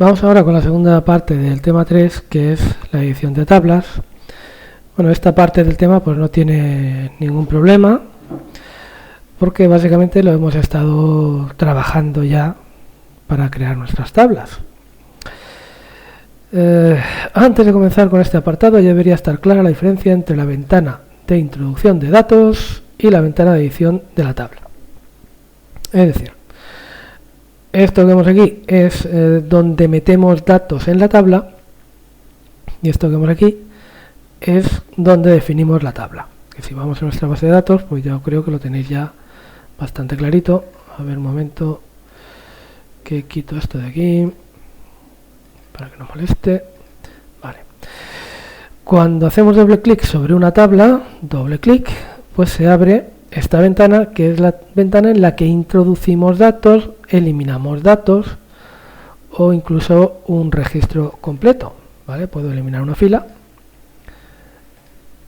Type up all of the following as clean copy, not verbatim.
Vamos ahora con la segunda parte del tema 3, que es la edición de tablas. Bueno, esta parte del tema pues no tiene ningún problema, porque básicamente lo hemos estado trabajando ya para crear nuestras tablas. Antes de comenzar con este apartado ya debería estar clara la diferencia entre la ventana de introducción de datos y la ventana de edición de la tabla. Es decir, esto que vemos aquí es donde metemos datos en la tabla, y esto que vemos aquí es donde definimos la tabla. Que si vamos a nuestra base de datos, pues yo creo que lo tenéis ya bastante clarito. A ver, un momento, que quito esto de aquí para que no moleste. Vale. Cuando hacemos doble clic sobre una tabla, doble clic, pues se abre esta ventana, que es la ventana en la que introducimos datos, eliminamos datos o incluso un registro completo. ¿Vale? Puedo eliminar una fila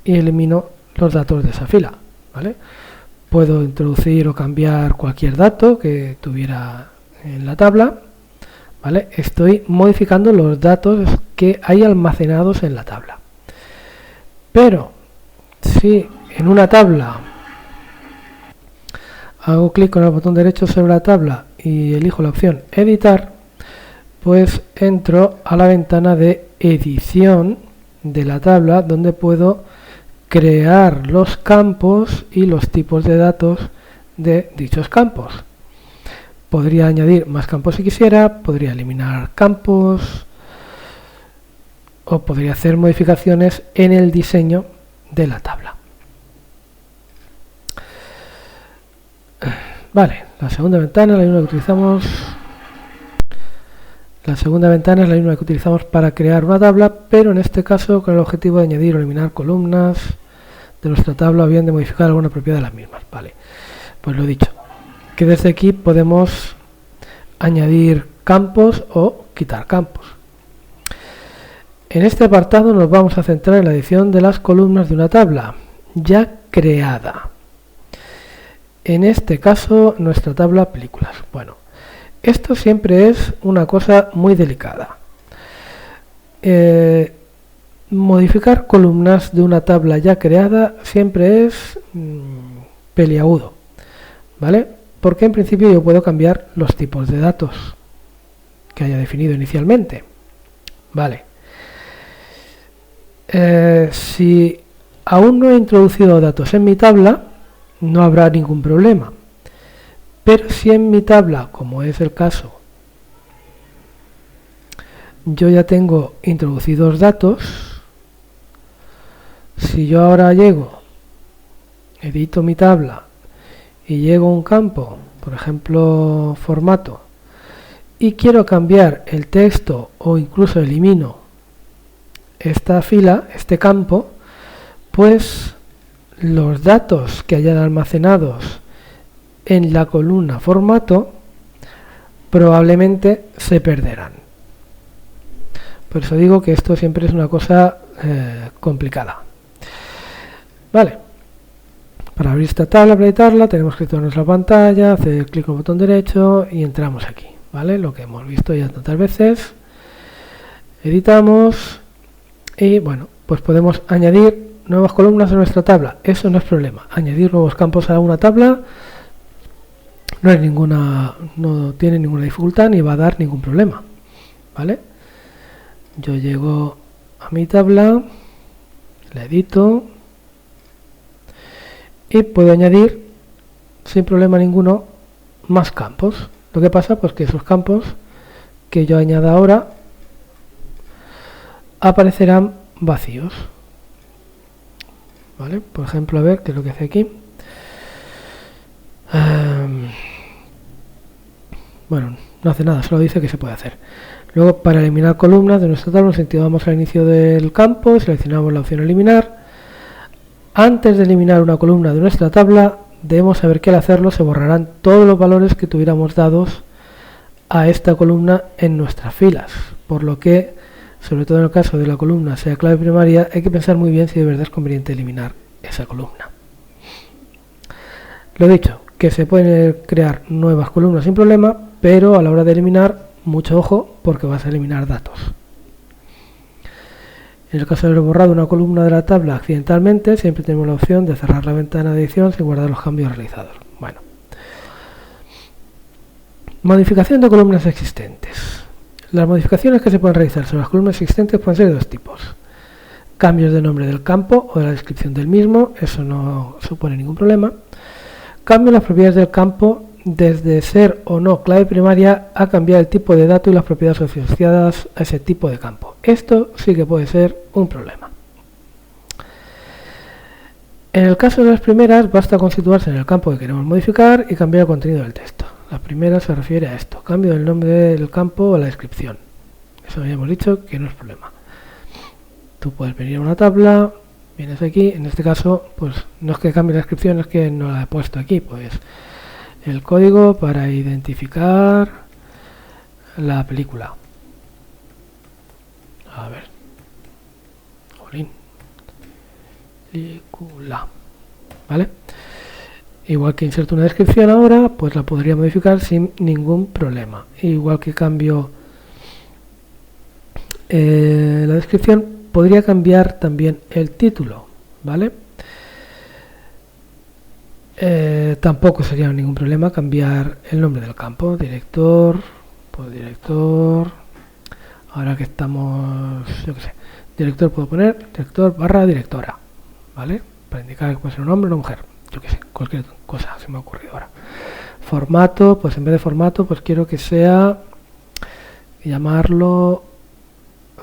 y elimino los datos de esa fila. ¿Vale? Puedo introducir o cambiar cualquier dato que tuviera en la tabla. ¿Vale? Estoy modificando los datos que hay almacenados en la tabla. Pero si en una tabla hago clic con el botón derecho sobre la tabla y elijo la opción editar, pues entro a la ventana de edición de la tabla, donde puedo crear los campos y los tipos de datos de dichos campos. Podría añadir más campos si quisiera, podría eliminar campos o podría hacer modificaciones en el diseño de la tabla. Vale, la segunda ventana es la misma que utilizamos. La segunda ventana es la misma que utilizamos para crear una tabla, pero en este caso con el objetivo de añadir o eliminar columnas de nuestra tabla o bien de modificar alguna propiedad de las mismas. Vale, pues lo he dicho, que desde aquí podemos añadir campos o quitar campos. En este apartado nos vamos a centrar en la edición de las columnas de una tabla ya creada. En este caso, nuestra tabla películas. Bueno, esto siempre es una cosa muy delicada. Modificar columnas de una tabla ya creada siempre es peliagudo, ¿vale? Porque en principio yo puedo cambiar los tipos de datos que haya definido inicialmente. Vale. Si aún no he introducido datos en mi tabla, no habrá ningún problema. Pero si en mi tabla, como es el caso, yo ya tengo introducidos datos, si yo ahora llego, edito mi tabla y llego a un campo, por ejemplo formato, y quiero cambiar el texto o incluso elimino esta fila, este campo, pues los datos que hayan almacenados en la columna formato probablemente se perderán. Por eso digo que esto siempre es una cosa complicada. Vale, para abrir esta tabla, para editarla, tenemos que situarnos la pantalla, hacer clic con el botón derecho y entramos aquí. ¿Vale? Lo que hemos visto ya tantas veces. Editamos y bueno, pues podemos añadir nuevas columnas a nuestra tabla. Eso no es problema. Añadir nuevos campos a una tabla no tiene ninguna dificultad ni va a dar ningún problema. ¿Vale? Yo llego a mi tabla, la edito y puedo añadir sin problema ninguno más campos. Lo que pasa pues que esos campos que yo añada ahora aparecerán vacíos. ¿Vale? Por ejemplo, a ver qué es lo que hace aquí. Bueno, no hace nada, solo dice que se puede hacer. Luego, para eliminar columnas de nuestra tabla, nos situamos al inicio del campo, seleccionamos la opción eliminar. Antes de eliminar una columna de nuestra tabla, debemos saber que al hacerlo se borrarán todos los valores que tuviéramos dados a esta columna en nuestras filas. Por lo que, sobre todo en el caso de la columna sea clave primaria, hay que pensar muy bien si de verdad es conveniente eliminar esa columna. Lo dicho, que se pueden crear nuevas columnas sin problema, pero a la hora de eliminar mucho ojo porque vas a eliminar datos. En el caso de haber borrado una columna de la tabla accidentalmente, siempre tenemos la opción de cerrar la ventana de edición sin guardar los cambios realizados. Bueno. Modificación de columnas existentes. Las modificaciones que se pueden realizar sobre las columnas existentes pueden ser de dos tipos. Cambios de nombre del campo o de la descripción del mismo, eso no supone ningún problema. Cambio en las propiedades del campo desde ser o no clave primaria a cambiar el tipo de dato y las propiedades asociadas a ese tipo de campo. Esto sí que puede ser un problema. En el caso de las primeras, basta con situarse en el campo que queremos modificar y cambiar el contenido del texto. La primera se refiere a esto, cambio del nombre del campo o la descripción. Eso ya hemos dicho que no es problema. Tú puedes venir a una tabla, vienes aquí, en este caso, pues no es que cambie la descripción, es que no la he puesto aquí, pues el código para identificar la película. A ver. Jolín. Película. ¿Vale? Igual que inserto una descripción ahora, pues la podría modificar sin ningún problema. Igual que cambio la descripción, podría cambiar también el título, ¿vale? Tampoco sería ningún problema cambiar el nombre del campo, director, pues director, ahora que estamos, yo qué sé, director puedo poner director / directora, ¿vale? Para indicar que puede ser un hombre o una mujer, yo qué sé, cualquier cosa se me ha ocurrido ahora. Formato, pues en vez de formato, pues quiero que sea, llamarlo,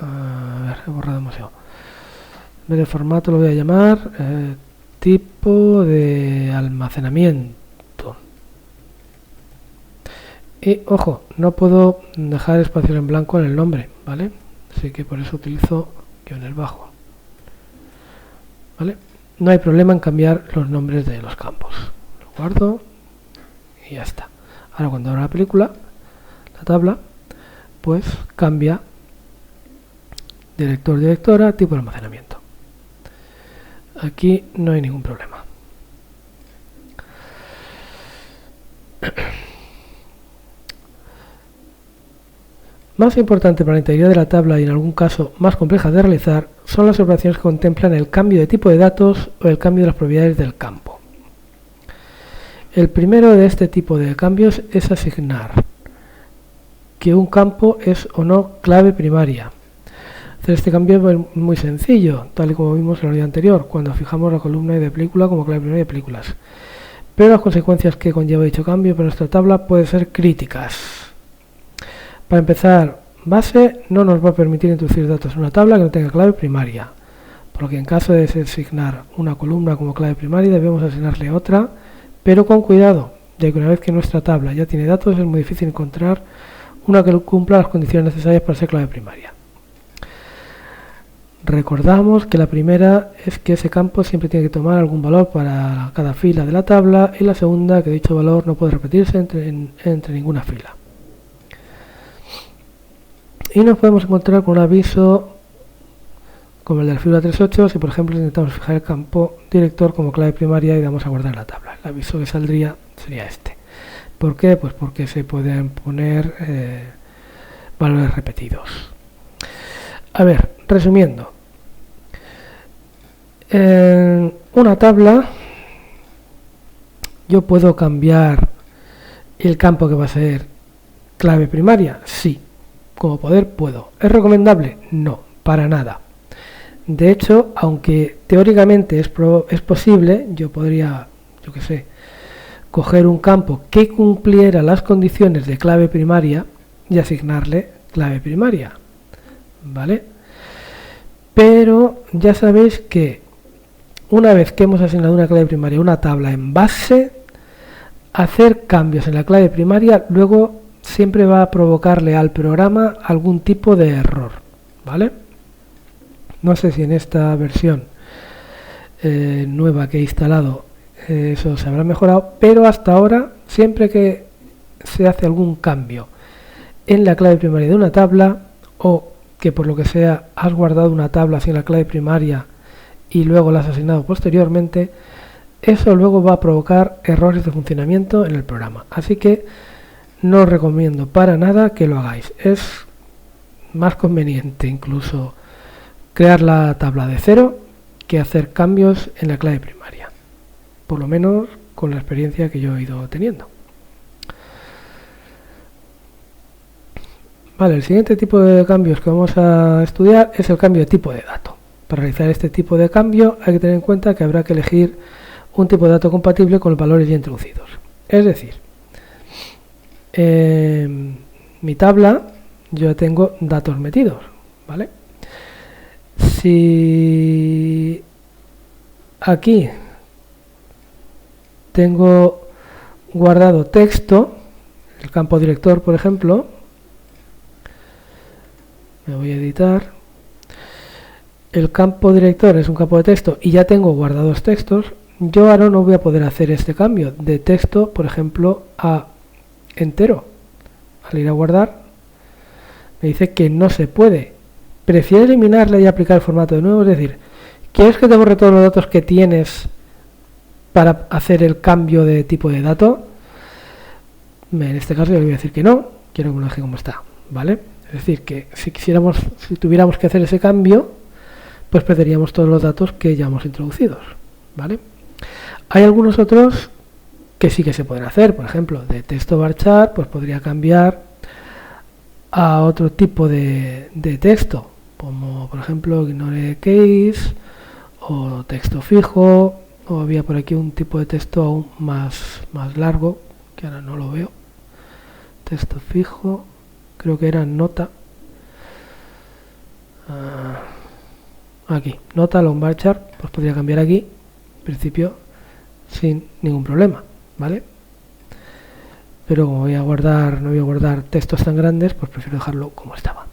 a ver, he borrado demasiado. En vez de formato lo voy a llamar tipo de almacenamiento. Y ojo, no puedo dejar espacios en blanco en el nombre, ¿vale? Así que por eso utilizo guiones bajo. ¿Vale? No hay problema en cambiar los nombres de los campos. Lo guardo y ya está. Ahora cuando abra la película, la tabla, pues cambia director, directora, tipo de almacenamiento. Aquí no hay ningún problema. Más importante para la integridad de la tabla y en algún caso más compleja de realizar son las operaciones que contemplan el cambio de tipo de datos o el cambio de las propiedades del campo. El primero de este tipo de cambios es asignar que un campo es o no clave primaria. Hacer este cambio es muy sencillo, tal y como vimos en la unidad anterior, cuando fijamos la columna de película como clave primaria de películas. Pero las consecuencias que conlleva dicho cambio para nuestra tabla pueden ser críticas. Para empezar, base no nos va a permitir introducir datos en una tabla que no tenga clave primaria, por lo que en caso de asignar una columna como clave primaria debemos asignarle otra, pero con cuidado, ya que una vez que nuestra tabla ya tiene datos es muy difícil encontrar una que cumpla las condiciones necesarias para ser clave primaria. Recordamos que la primera es que ese campo siempre tiene que tomar algún valor para cada fila de la tabla y la segunda que dicho valor no puede repetirse entre ninguna fila. Y nos podemos encontrar con un aviso como el de la figura 3.8 si por ejemplo intentamos fijar el campo director como clave primaria y damos a guardar la tabla. El aviso que saldría sería este. ¿Por qué? Pues porque se pueden poner valores repetidos. A ver, resumiendo. En una tabla yo puedo cambiar el campo que va a ser clave primaria, sí. Como poder puedo. ¿Es recomendable? No, para nada. De hecho, aunque teóricamente es posible, yo podría, yo qué sé, coger un campo que cumpliera las condiciones de clave primaria y asignarle clave primaria, ¿vale? Pero ya sabéis que una vez que hemos asignado una clave primaria a una tabla en base, hacer cambios en la clave primaria luego siempre va a provocarle al programa algún tipo de error, ¿vale? No sé si en esta versión nueva que he instalado eso se habrá mejorado, pero hasta ahora, siempre que se hace algún cambio en la clave primaria de una tabla, o que por lo que sea has guardado una tabla sin la clave primaria y luego la has asignado posteriormente, eso luego va a provocar errores de funcionamiento en el programa. Así que no os recomiendo para nada que lo hagáis. Es más conveniente incluso crear la tabla de cero que hacer cambios en la clave primaria, por lo menos con la experiencia que yo he ido teniendo. Vale, el siguiente tipo de cambios que vamos a estudiar es el cambio de tipo de dato. Para realizar este tipo de cambio hay que tener en cuenta que habrá que elegir un tipo de dato compatible con los valores ya introducidos. Es decir, en mi tabla yo tengo datos metidos, ¿vale? Si aquí tengo guardado texto, el campo director, por ejemplo, me voy a editar, el campo director es un campo de texto y ya tengo guardados textos, yo ahora no voy a poder hacer este cambio de texto, por ejemplo, a entero. Al ir a guardar, me dice que no se puede. Prefiero eliminarla y aplicar el formato de nuevo, es decir, ¿quieres que te borre todos los datos que tienes para hacer el cambio de tipo de dato? En este caso yo le voy a decir que no, quiero que me lo deje como está, ¿vale? Es decir, que si tuviéramos que hacer ese cambio, pues perderíamos todos los datos que ya hemos introducidos, ¿vale? Hay algunos otros que sí que se pueden hacer, por ejemplo, de texto varchar, pues podría cambiar a otro tipo de texto, como por ejemplo ignore case o texto fijo, o había por aquí un tipo de texto aún más largo, que ahora no lo veo, texto fijo, creo que era nota, aquí, nota long varchar, pues podría cambiar aquí, en principio sin ningún problema, ¿vale? Pero como no voy a guardar textos tan grandes, pues prefiero dejarlo como estaba.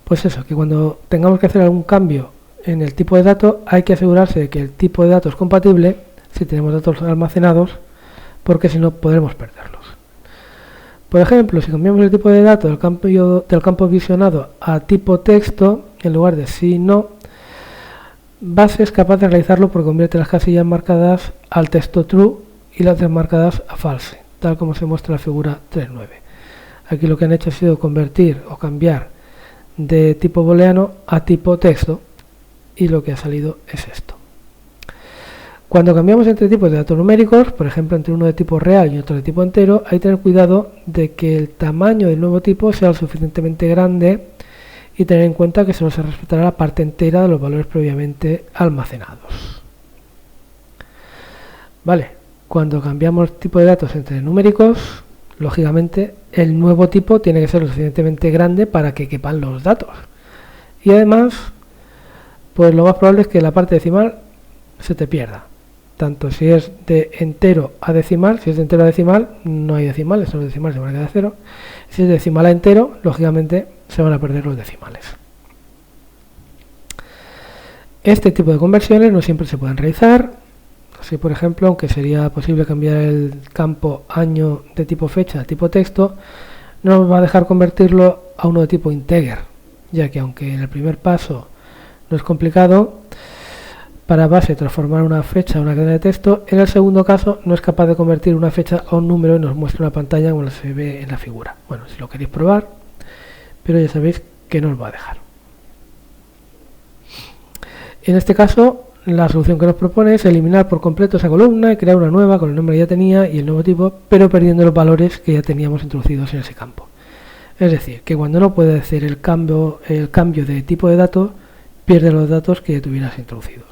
Pues eso, que cuando tengamos que hacer algún cambio en el tipo de dato, hay que asegurarse de que el tipo de dato es compatible si tenemos datos almacenados, porque si no podremos perderlos. Por ejemplo, si cambiamos el tipo de dato del campo visionado a tipo texto, en lugar de sí, no, base es capaz de realizarlo porque convierte las casillas marcadas al texto true y las desmarcadas a false, tal como se muestra en la figura 3.9. Aquí lo que han hecho ha sido convertir o cambiar de tipo booleano a tipo texto y lo que ha salido es esto. Cuando cambiamos entre tipos de datos numéricos, por ejemplo entre uno de tipo real y otro de tipo entero, hay que tener cuidado de que el tamaño del nuevo tipo sea lo suficientemente grande y tener en cuenta que solo se respetará la parte entera de los valores previamente almacenados. Vale, cuando cambiamos tipo de datos entre numéricos, lógicamente el nuevo tipo tiene que ser lo suficientemente grande para que quepan los datos. Y además, pues lo más probable es que la parte decimal se te pierda. Tanto si es de entero a decimal, si es de entero a decimal, no hay decimales, los decimales se van a quedar cero. Si es de decimal a entero, lógicamente se van a perder los decimales. Este tipo de conversiones no siempre se pueden realizar. Así, por ejemplo, aunque sería posible cambiar el campo año de tipo fecha a tipo texto, no nos va a dejar convertirlo a uno de tipo integer, ya que aunque en el primer paso no es complicado, para base transformar una fecha a una cadena de texto, en el segundo caso no es capaz de convertir una fecha a un número y nos muestra una pantalla como se ve en la figura. Bueno, si lo queréis probar, pero ya sabéis que no os va a dejar. En este caso, la solución que nos propone es eliminar por completo esa columna y crear una nueva con el nombre que ya tenía y el nuevo tipo, pero perdiendo los valores que ya teníamos introducidos en ese campo. Es decir, que cuando no puede hacer el cambio de tipo de dato, pierde los datos que ya tuvieras introducidos.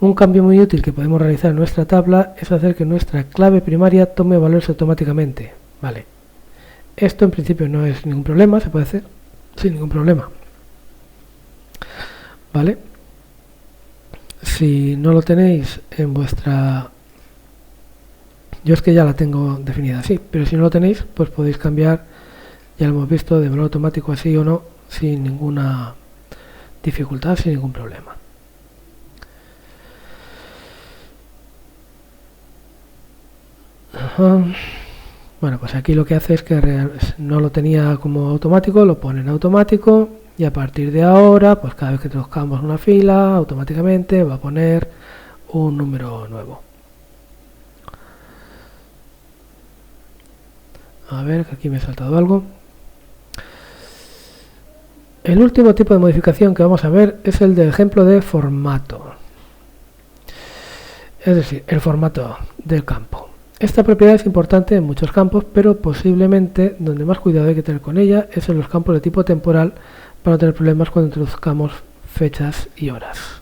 Un cambio muy útil que podemos realizar en nuestra tabla es hacer que nuestra clave primaria tome valores automáticamente. Vale. Esto en principio no es ningún problema, se puede hacer sin ningún problema. ¿Vale? Si no lo tenéis en vuestra... Yo es que ya la tengo definida así, pero si no lo tenéis, pues podéis cambiar, ya lo hemos visto, de valor automático así o no, sin ninguna dificultad, sin ningún problema. Bueno, pues aquí lo que hace es que no lo tenía como automático, lo pone en automático y a partir de ahora, pues cada vez que introduzcamos una fila, automáticamente va a poner un número nuevo. A ver, que aquí me he saltado algo. El último tipo de modificación que vamos a ver es el del ejemplo de formato. Es decir, el formato del campo. Esta propiedad es importante en muchos campos, pero posiblemente donde más cuidado hay que tener con ella es en los campos de tipo temporal para no tener problemas cuando introduzcamos fechas y horas.